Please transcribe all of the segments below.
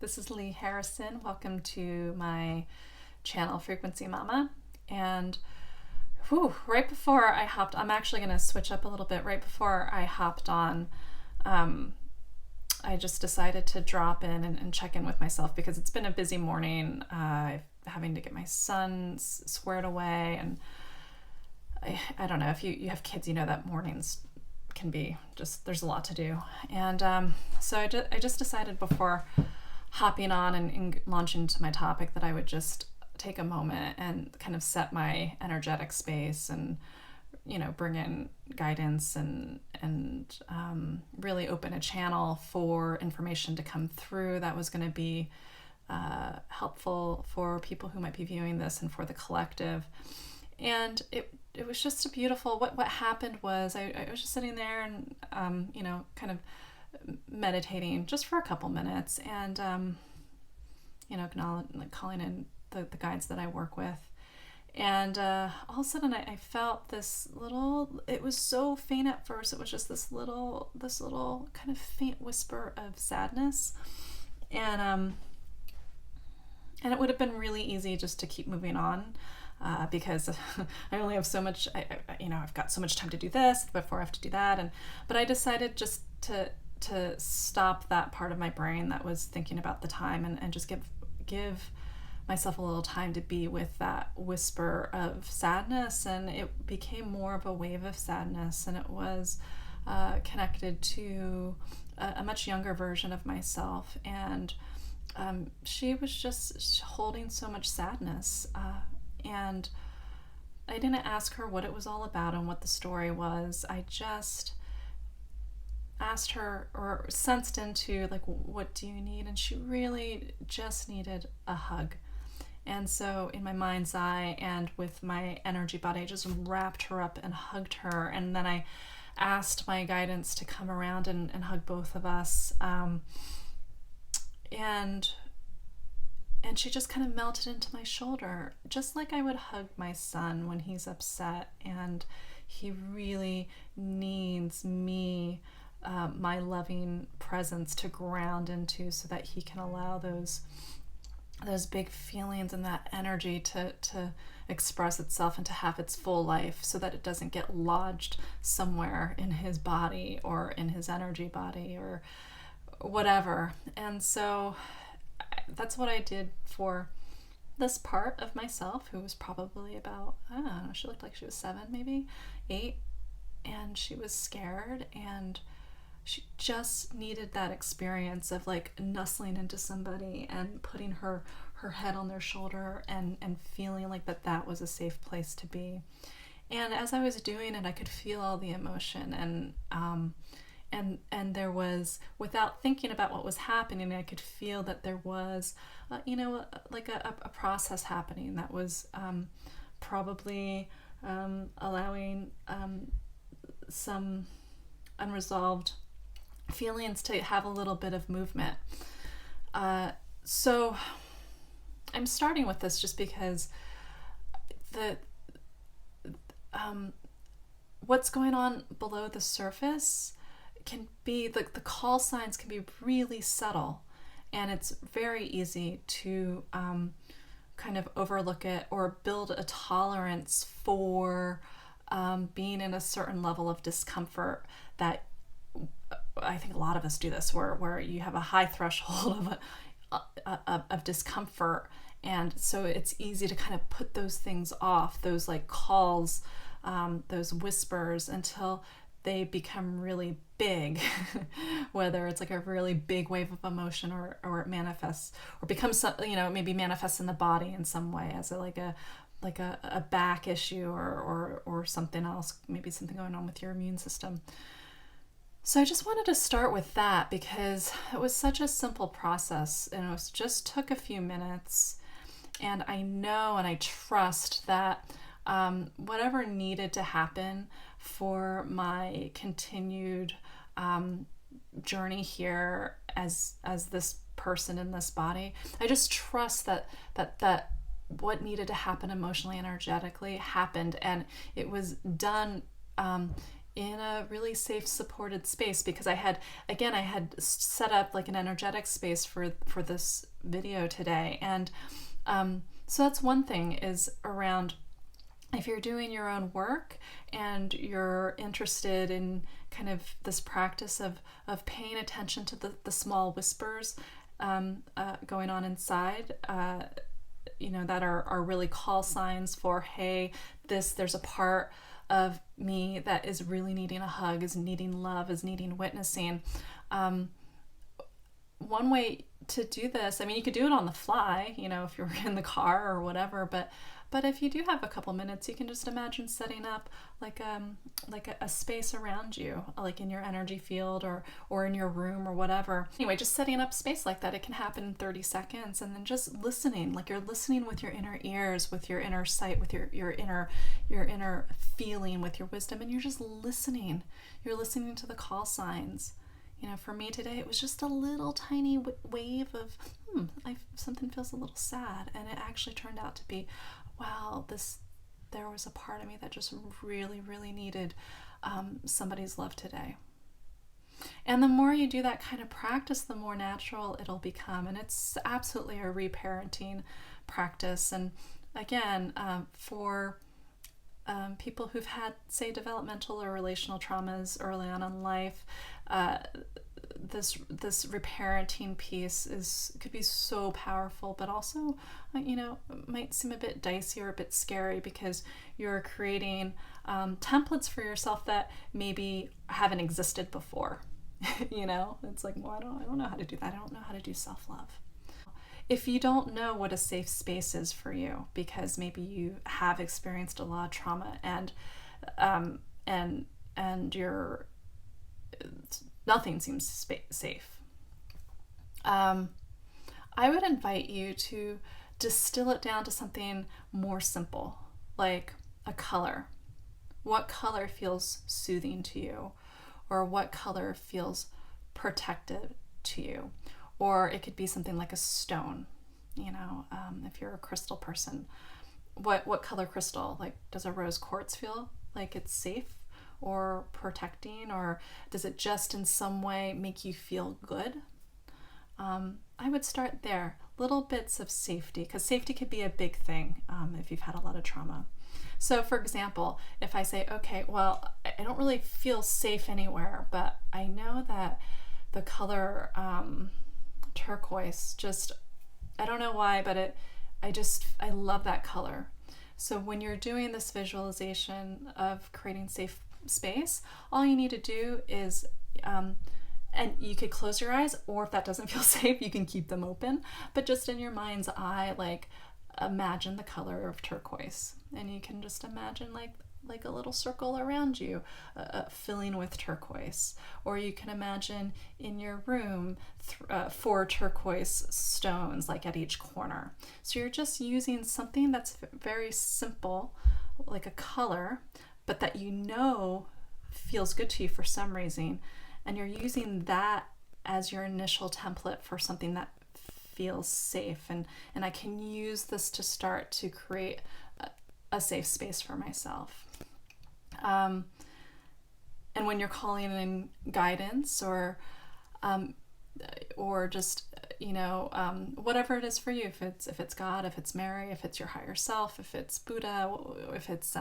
This is Lee Harrison. Welcome to my channel, Frequency Mama. And right before I hopped, I'm actually going to switch up a little bit. Right before I hopped on, I just decided to drop in and check in with myself because it's been a busy morning, having to get my son squared away. And I don't know, if you have kids, you know that mornings can be just, there's a lot to do. And so I just decided before hopping on and launching into my topic that I would just take a moment and kind of set my energetic space and, you know, bring in guidance and really open a channel for information to come through that was going to be helpful for people who might be viewing this and for the collective. And it was just a beautiful, what happened was I was just sitting there and, kind of meditating just for a couple minutes and, calling in the guides that I work with. And all of a sudden I felt this little, it was so faint at first. It was just this little kind of faint whisper of sadness. And it would have been really easy just to keep moving on. Because I only have so much, I've got so much time to do this before I have to do that. But I decided just to stop that part of my brain that was thinking about the time and just give myself a little time to be with that whisper of sadness. And it became more of a wave of sadness, and it was connected to a much younger version of myself. And she was just holding so much sadness. And I didn't ask her what it was all about and what the story was. I just asked her or sensed into, like, what do you need? And she really just needed a hug. And so in my mind's eye and with my energy body, I just wrapped her up and hugged her. And then I asked my guidance to come around and hug both of us. And she just kind of melted into my shoulder, just like I would hug my son when he's upset and he really needs me, my loving presence to ground into, so that he can allow those big feelings and that energy to express itself and to have its full life, so that it doesn't get lodged somewhere in his body or in his energy body or whatever. And so that's what I did for this part of myself, who was probably about, I don't know, she looked like she was 7, maybe 8, and she was scared, and she just needed that experience of like nestling into somebody and putting her head on their shoulder and feeling like that was a safe place to be. And as I was doing it, I could feel all the emotion, and there was, without thinking about what was happening, I could feel that there was, like a process happening that was probably allowing some unresolved feelings to have a little bit of movement. So I'm starting with this just because what's going on below the surface can be, the call signs can be really subtle, and it's very easy to kind of overlook it or build a tolerance for being in a certain level of discomfort. That I think a lot of us do this, where you have a high threshold of discomfort, and so it's easy to kind of put those things off, those like calls, those whispers, until they become really big, whether it's like a really big wave of emotion or it manifests or becomes, maybe manifests in the body in some way as a back issue or something else, maybe something going on with your immune system. So I just wanted to start with that because it was such a simple process, and it just took a few minutes. And I know and I trust that whatever needed to happen for my continued journey here as this person in this body, I just trust that what needed to happen emotionally, energetically happened, and it was done in a really safe, supported space, because I had set up like an energetic space for this video today. And so that's one thing, is around, if you're doing your own work and you're interested in kind of this practice of paying attention to the small whispers going on inside, that are really call signs for, hey, there's a part of me that is really needing a hug, is needing love, is needing witnessing. One way to do this, I mean, you could do it on the fly, if you're in the car or whatever, but if you do have a couple minutes, you can just imagine setting up like a space around you, like in your energy field or in your room or whatever. Anyway, just setting up space like that. It can happen in 30 seconds, and then just listening, like you're listening with your inner ears, with your inner sight, with your inner feeling, with your wisdom, and you're just listening. You're listening to the call signs. For me today, it was just a little tiny wave of, something feels a little sad. And it actually turned out to be, wow, there was a part of me that just really, really needed somebody's love today. And the more you do that kind of practice, the more natural it'll become. And it's absolutely a reparenting practice. And again, for people who've had, say, developmental or relational traumas early on in life, this reparenting piece could be so powerful, but also, might seem a bit dicey or a bit scary, because you're creating templates for yourself that maybe haven't existed before. It's like, well, I don't know how to do that. I don't know how to do self-love. If you don't know what a safe space is for you, because maybe you have experienced a lot of trauma and you're, nothing seems safe, I would invite you to distill it down to something more simple, like a color. What color feels soothing to you, or what color feels protective to you? Or it could be something like a stone, if you're a crystal person. What color crystal? Like, does a rose quartz feel like it's safe or protecting, or does it just in some way make you feel good? I would start there, little bits of safety, because safety could be a big thing if you've had a lot of trauma. So for example, if I say, okay, well, I don't really feel safe anywhere, but I know that the color turquoise, just, I don't know why, but I love that color. So when you're doing this visualization of creating safe space, all you need to do is, and you could close your eyes, or if that doesn't feel safe, you can keep them open, but just in your mind's eye, like, imagine the color of turquoise, and you can just imagine like a little circle around you filling with turquoise. Or you can imagine in your room 4 turquoise stones, like at each corner. So you're just using something that's very simple, like a color, but that feels good to you for some reason, and you're using that as your initial template for something that feels safe. And I can use this to start to create a safe space for myself. And when you're calling in guidance, or just, whatever it is for you, if it's God, if it's Mary, if it's your higher self, if it's Buddha, if it's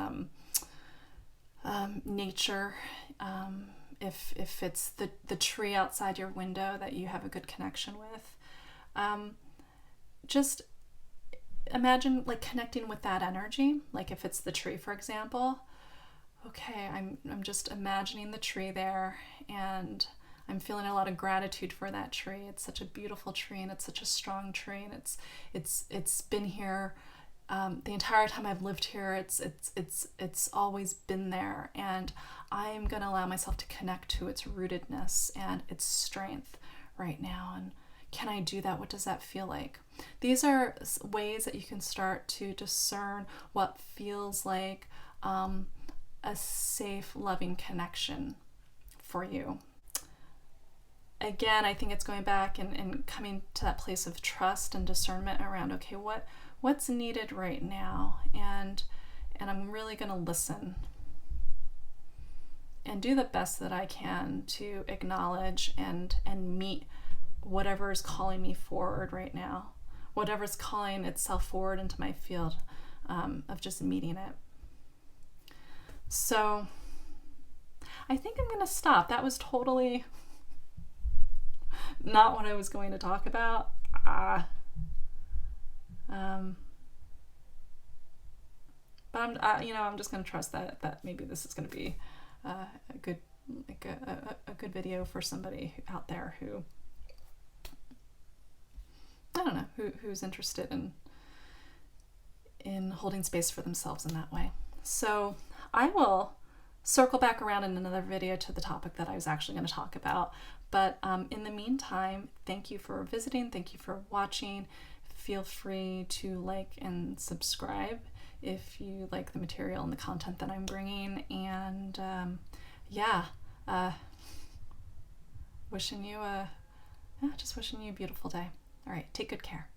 nature, if it's the tree outside your window that you have a good connection with, just imagine like connecting with that energy. Like if it's the tree, for example, okay, I'm just imagining the tree there, and I'm feeling a lot of gratitude for that tree. It's such a beautiful tree, and it's such a strong tree, and it's been here the entire time I've lived here. It's always been there, and I'm gonna allow myself to connect to its rootedness and its strength right now. And can I do that? What does that feel like? These are ways that you can start to discern what feels like a safe, loving connection for you. Again, I think it's going back and coming to that place of trust and discernment around, okay, what's needed right now, and I'm really going to listen. and do the best that I can to acknowledge and meet whatever is calling me forward right now, whatever's calling itself forward into my field, of just meeting it. So I think I'm going to stop. That was totally not what I was going to talk about. But I'm just going to trust that maybe this is going to be a good video for somebody out there who, I don't know, who's interested in holding space for themselves in that way. So I will circle back around in another video to the topic that I was actually going to talk about. But in the meantime, thank you for visiting. Thank you for watching. Feel free to like and subscribe if you like the material and the content that I'm bringing. And wishing you a beautiful day. All right, take good care.